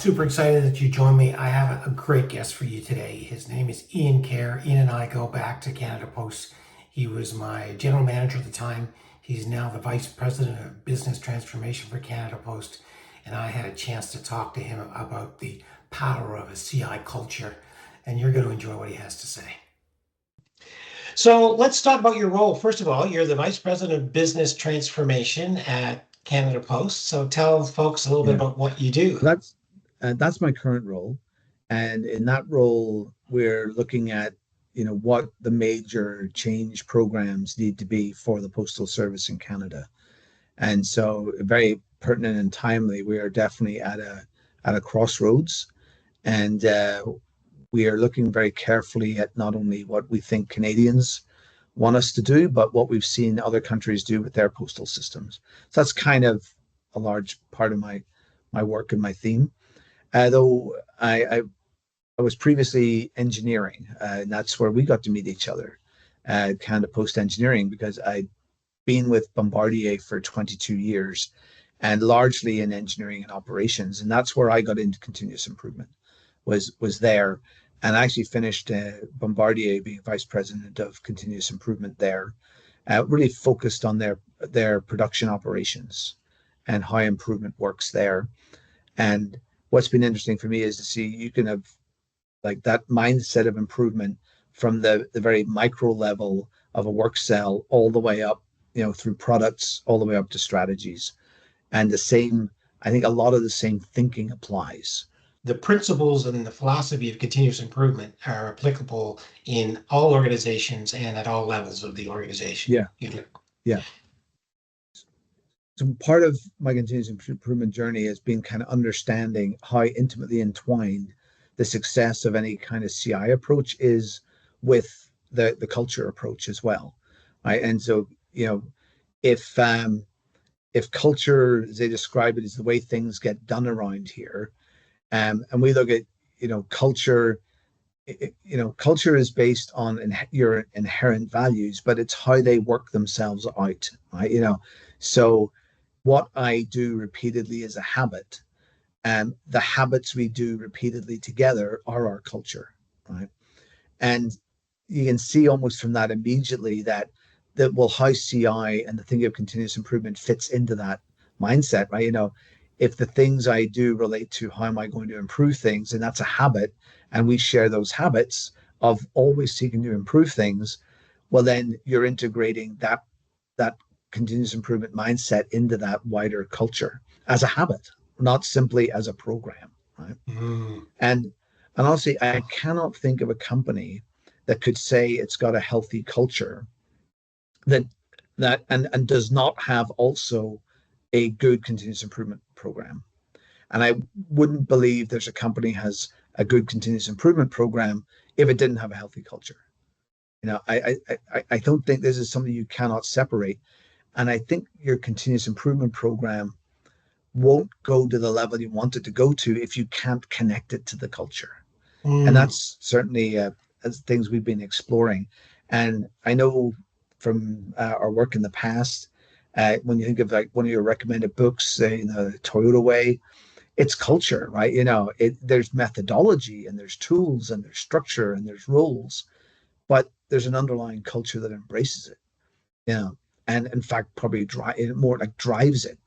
super excited that you joined me. I have a great guest for you today. His name is Ian Kerr. Ian and I go back to Canada Post. He was my general manager at the time. He's now the vice president of business transformation for Canada Post. And I had a chance to talk to him about the power of a CI culture. And you're going to enjoy what he has to say. So let's talk about your role. First of all, you're the vice president of business transformation at Canada Post. So tell folks a little bit Yeah, about what you do. that's my current role, and in that role, we're looking at what the major change programs need to be for the postal service in Canada, and so very pertinent and timely. We are definitely at a crossroads, and we are looking very carefully at not only what we think Canadians want us to do, but what we've seen other countries do with their postal systems. So that's kind of a large part of my work and my theme. Though I was previously engineering, and that's where we got to meet each other, Canada Post Engineering, because I'd been with Bombardier for 22 years and largely in engineering and operations. And that's where I got into continuous improvement, was there. And I actually finished Bombardier being vice president of continuous improvement there, really focused on their production operations and how improvement works there. And what's been interesting for me is to see you can have like that mindset of improvement from the very micro level of a work cell all the way up, through products, all the way up to strategies. And the same, I think a lot of the same thinking applies. The principles and the philosophy of continuous improvement are applicable in all organizations and at all levels of the organization. Yeah, yeah. So part of my continuous improvement journey has been kind of understanding how intimately entwined the success of any kind of CI approach is with the culture approach as well, right? And so if if culture, as they describe it, is the way things get done around here, and we look at culture, culture is based on your inherent values, but it's how they work themselves out, right? So what I do repeatedly is a habit, and the habits we do repeatedly together are our culture, right? And you can see almost from that immediately that well, how CI and the thing of continuous improvement fits into that mindset, right? If the things I do relate to how am I going to improve things, and that's a habit, and we share those habits of always seeking to improve things, well, then you're integrating that continuous improvement mindset into that wider culture as a habit, not simply as a program, right? Mm. And honestly, I cannot think of a company that could say it's got a healthy culture that and does not have also a good continuous improvement program. And I wouldn't believe there's a company has a good continuous improvement program if it didn't have a healthy culture. I don't think this is something you cannot separate. And I think your continuous improvement program won't go to the level you want it to go to if you can't connect it to the culture. And Mm. that's certainly as things we've been exploring. And I know from our work in the past, when you think of like one of your recommended books, say the Toyota Way, it's culture, right? There's methodology and there's tools and there's structure and there's rules, but there's an underlying culture that embraces it, you know, and in fact probably more like drives it,